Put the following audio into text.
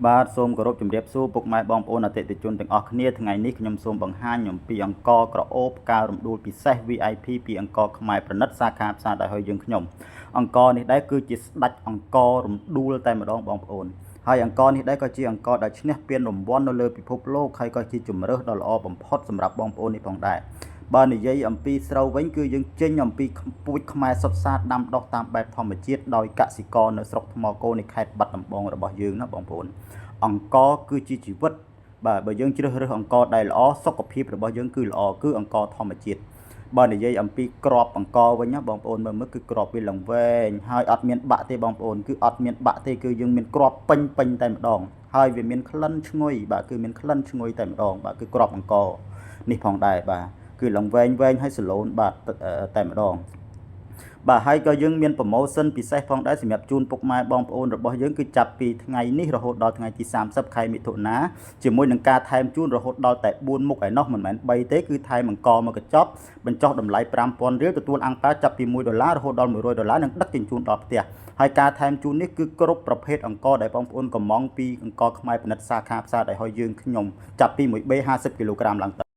បាទសូមគោរពជំរាបសួរពុកម៉ែបងប្អូនអតិថិជនទាំងអស់គ្នាថ្ងៃនេះខ្ញុំសូមបង្ហាញអំពីអង្ករក្រអូបការរំដួលពិសេស VIP ពីអង្ករខ្មែរប្រណិតសាខាផ្សារដៃហើយយើងខ្ញុំអង្ករនេះដែរគឺជាស្ដេចអង្កររំដួលតែម្ដងបងប្អូនហើយអង្ករនេះដែរក៏ជាអង្ករដែលឈ្នះពានរង្វាន់នៅលើពិភពលោកហើយក៏ជាជម្រើសដ៏ល្អបំផុតសម្រាប់បងប្អូននេះផងដែរបើនិយាយអំពីស្រូវវិញគឺយើងចេញអំពីពូជខ្មែរសុទ្ធសាធដាំដុះតាមបែបធម្មជាតិដោយកសិករនៅស្រុកថ្មគោនៃខេត្តបាត់ដំបងរបស់យើងណាបងប្អូនអង្ករគឺជាជីវិតបាទបើយើងជ្រើសរើសអង្ករដែលល្អសុខភាពរបស់យើងគឺល្អគឺអង្ករធម្មជាតិបើនិយាយអំពីក្របអង្ករវិញណាបងប្អូនមើលគឺក្របវាឡើងវែងហើយអត់មានបាក់ទេបងប្អូនគឺអត់មានបាក់ទេគឺយើងមានក្របពេញតែម្ដងហើយវាមានក្លិនឈ្ងុយបាទគឺមានក្លិនឈ្ងុយតែម្ដងបាទគឺក្របអង្ករនេះផងដែរបាទគឺឡើងវែងហើយសាឡូនបាទតែម្ដងបាទហើយក៏យើងមានប្រូម៉ូសិនពិសេសផងដែរសម្រាប់ជូនពុកម៉ែបងប្អូនរបស់យើងគឺចាប់ពីថ្ងៃនេះរហូតដល់ថ្ងៃទី30ខែមិថុនាជាមួយនឹងការថែមជូនរហូតដល់តែ4មុខឯណោះមិនមែន3ទេគឺថែមអង្ករមកកញ្ចប់បញ្ចុះតម្លៃ5000រៀលទទួលអង្គការចាប់ពី$1រហូតដល់$100និងដឹកជញ្ជូនដល់ផ្ទះហើយការថែមជូននេះគឺគ្រប់ប្រភេទអង្ករដែលបងប្អូនកំងពីអង្ករខ្មែរពិនិត្យសាខាផ្សារដែលឲ្យយើងខ្ញុំចាប់ពី 1B 50 គីឡូក្រាមឡើងទៅ